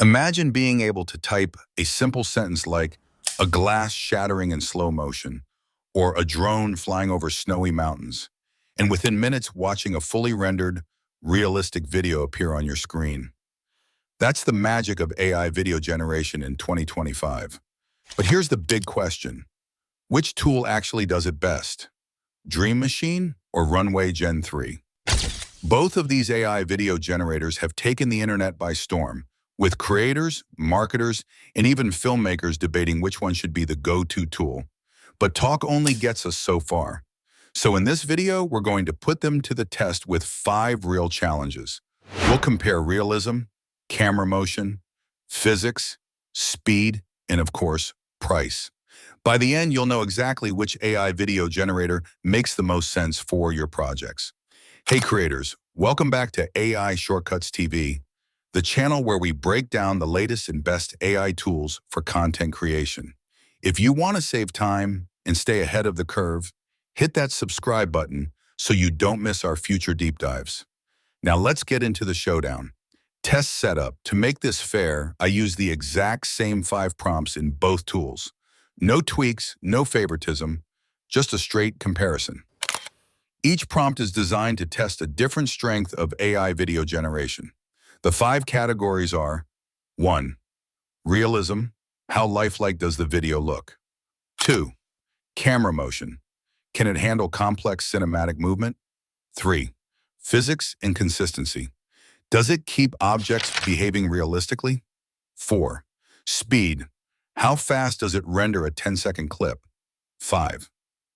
Imagine being able to type a simple sentence like a glass shattering in slow motion or a drone flying over snowy mountains, and within minutes watching a fully rendered, realistic video appear on your screen. That's the magic of AI video generation in 2025. But here's the big question. Which tool actually does it best? Dream Machine or Runway Gen-3? Both of these AI video generators have taken the internet by storm, with creators, marketers, and even filmmakers debating which one should be the go-to tool. But talk only gets us so far. So in this video, we're going to put them to the test with 5 real challenges. We'll compare realism, camera motion, physics, speed, and of course, price. By the end, you'll know exactly which AI video generator makes the most sense for your projects. Hey creators, welcome back to AI Shortcuts TV, the channel where we break down the latest and best AI tools for content creation. If you want to save time and stay ahead of the curve, hit that subscribe button so you don't miss our future deep dives. Now let's get into the showdown. Test setup. To make this fair, I use the exact same 5 prompts in both tools. No tweaks, no favoritism, just a straight comparison. Each prompt is designed to test a different strength of AI video generation. The 5 categories are: 1. Realism. How lifelike does the video look? 2. Camera motion. Can it handle complex cinematic movement? 3. Physics and consistency. Does it keep objects behaving realistically? 4. Speed. How fast does it render a 10-second clip? 5.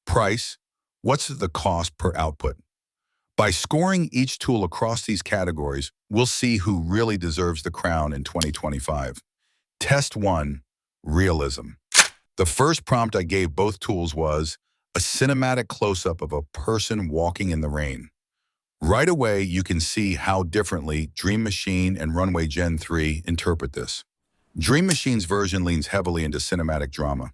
Price. What's the cost per output? By scoring each tool across these categories, we'll see who really deserves the crown in 2025. Test 1. Realism. The first prompt I gave both tools was a cinematic close-up of a person walking in the rain. Right away, you can see how differently Dream Machine and Runway Gen-3 interpret this. Dream Machine's version leans heavily into cinematic drama.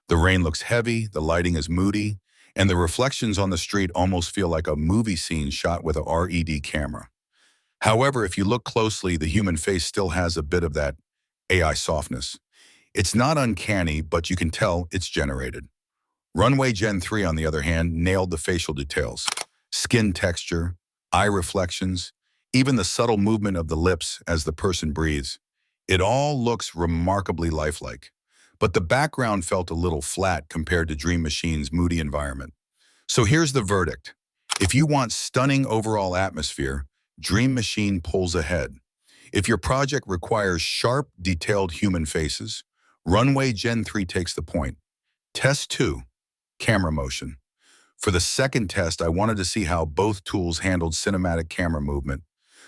The rain looks heavy, the lighting is moody, and the reflections on the street almost feel like a movie scene shot with a RED camera. However, if you look closely, the human face still has a bit of that AI softness. It's not uncanny, but you can tell it's generated. Runway Gen-3, on the other hand, nailed the facial details. Skin texture, eye reflections, even the subtle movement of the lips as the person breathes. It all looks remarkably lifelike. But the background felt a little flat compared to Dream Machine's moody environment. So here's the verdict. If you want stunning overall atmosphere, Dream Machine pulls ahead. If your project requires sharp, detailed human faces, Runway Gen-3 takes the point. Test 2. Camera motion. For the second test, I wanted to see how both tools handled cinematic camera movement.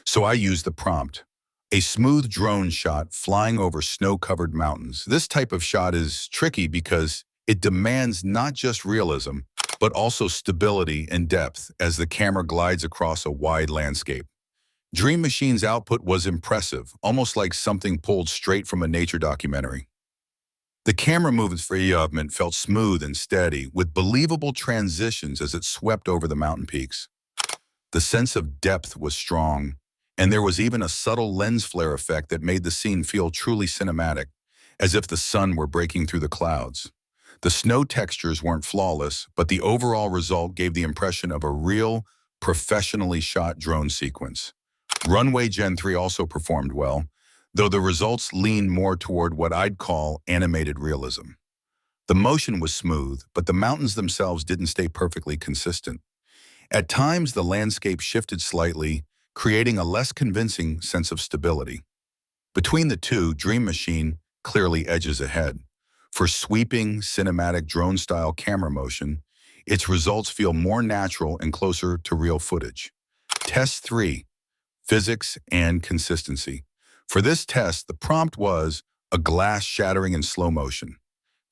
So I used the prompt. A smooth drone shot flying over snow-covered mountains. This type of shot is tricky because it demands not just realism, but also stability and depth as the camera glides across a wide landscape. Dream Machine's output was impressive, almost like something pulled straight from a nature documentary. The camera movement felt smooth and steady, with believable transitions as it swept over the mountain peaks. The sense of depth was strong, and there was even a subtle lens flare effect that made the scene feel truly cinematic, as if the sun were breaking through the clouds. The snow textures weren't flawless, but the overall result gave the impression of a real, professionally shot drone sequence. Runway Gen-3 also performed well, though the results leaned more toward what I'd call animated realism. The motion was smooth, but the mountains themselves didn't stay perfectly consistent. At times, the landscape shifted slightly, creating a less convincing sense of stability. Between the two, Dream Machine clearly edges ahead. For sweeping, cinematic drone-style camera motion, its results feel more natural and closer to real footage. Test 3. Physics and consistency. For this test, the prompt was a glass shattering in slow motion.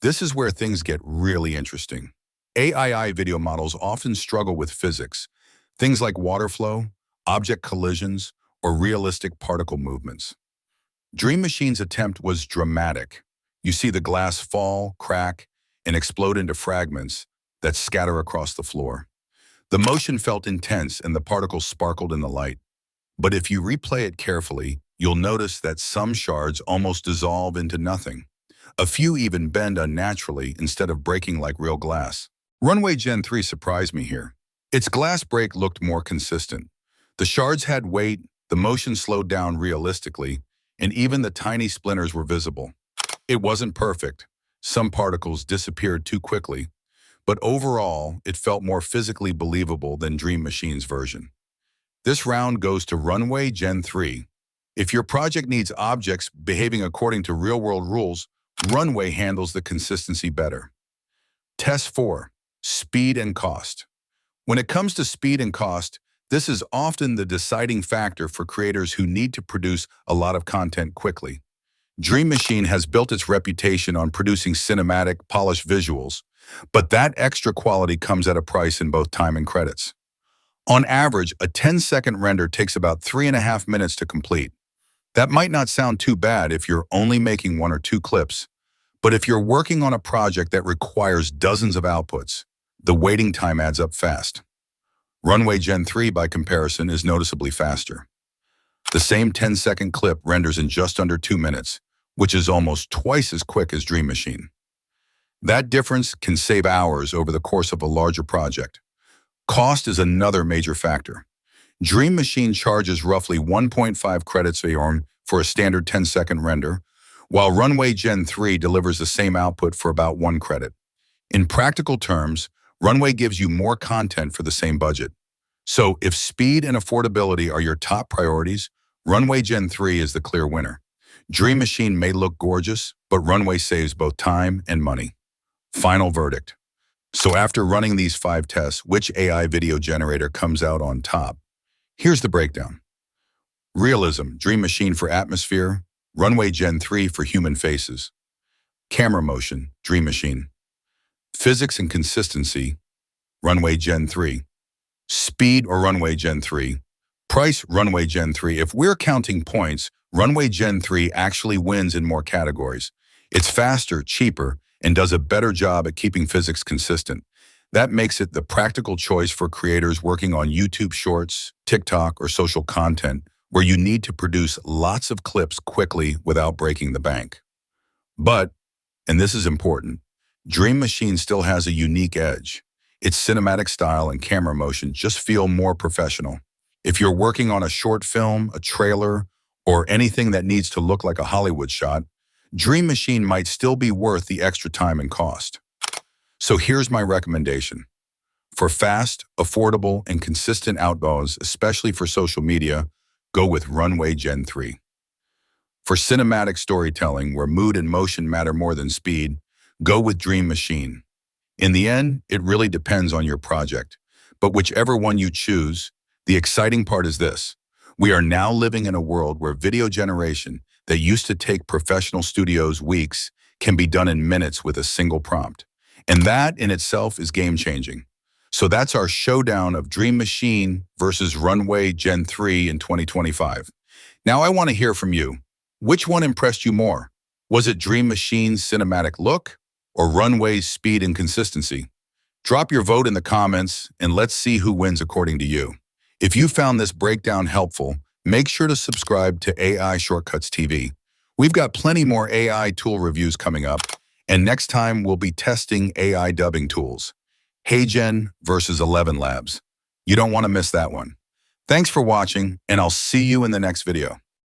This is where things get really interesting. AI video models often struggle with physics, things like water flow, object collisions, or realistic particle movements. Dream Machine's attempt was dramatic. You see the glass fall, crack, and explode into fragments that scatter across the floor. The motion felt intense and the particles sparkled in the light. But if you replay it carefully, you'll notice that some shards almost dissolve into nothing. A few even bend unnaturally instead of breaking like real glass. Runway Gen 3 surprised me here. Its glass break looked more consistent. The shards had weight, the motion slowed down realistically, and even the tiny splinters were visible. It wasn't perfect. Some particles disappeared too quickly, but overall, it felt more physically believable than Dream Machine's version. This round goes to Runway Gen 3. If your project needs objects behaving according to real-world rules, Runway handles the consistency better. Test 4. Speed and cost. When it comes to speed and cost, this is often the deciding factor for creators who need to produce a lot of content quickly. Dream Machine has built its reputation on producing cinematic, polished visuals, but that extra quality comes at a price in both time and credits. On average, a 10-second render takes about 3.5 minutes to complete. That might not sound too bad if you're only making 1 or 2 clips, but if you're working on a project that requires dozens of outputs, the waiting time adds up fast. Runway Gen 3, by comparison, is noticeably faster. The same 10-second clip renders in just under 2 minutes, which is almost twice as quick as Dream Machine. That difference can save hours over the course of a larger project. Cost is another major factor. Dream Machine charges roughly 1.5 credits for a standard 10-second render, while Runway Gen 3 delivers the same output for about 1 credit. In practical terms, Runway gives you more content for the same budget. So if speed and affordability are your top priorities, Runway Gen 3 is the clear winner. Dream Machine may look gorgeous, but Runway saves both time and money. Final verdict. So after running these 5 tests, which AI video generator comes out on top? Here's the breakdown. Realism, Dream Machine for atmosphere, Runway Gen 3 for human faces. Camera motion, Dream Machine. Physics and consistency, Runway Gen 3. Speed or Runway Gen 3. Price, Runway Gen 3. If we're counting points, Runway Gen 3 actually wins in more categories. It's faster, cheaper, and does a better job at keeping physics consistent. That makes it the practical choice for creators working on YouTube Shorts, TikTok, or social content, where you need to produce lots of clips quickly without breaking the bank. But, and this is important, Dream Machine still has a unique edge. Its cinematic style and camera motion just feel more professional. If you're working on a short film, a trailer, or anything that needs to look like a Hollywood shot, Dream Machine might still be worth the extra time and cost. So here's my recommendation. For fast, affordable, and consistent outputs, especially for social media, go with Runway Gen 3. For cinematic storytelling, where mood and motion matter more than speed, go with Dream Machine. In the end, it really depends on your project. But whichever one you choose, the exciting part is this. We are now living in a world where video generation that used to take professional studios weeks can be done in minutes with a single prompt. And that in itself is game-changing. So that's our showdown of Dream Machine versus Runway Gen 3 in 2025. Now I want to hear from you. Which one impressed you more? Was it Dream Machine's cinematic look or Runway's speed and consistency? Drop your vote in the comments and let's see who wins according to you. If you found this breakdown helpful, make sure to subscribe to AI Shortcuts TV. We've got plenty more AI tool reviews coming up, and next time we'll be testing AI dubbing tools. HeyGen versus 11 Labs. You don't want to miss that one. Thanks for watching, and I'll see you in the next video.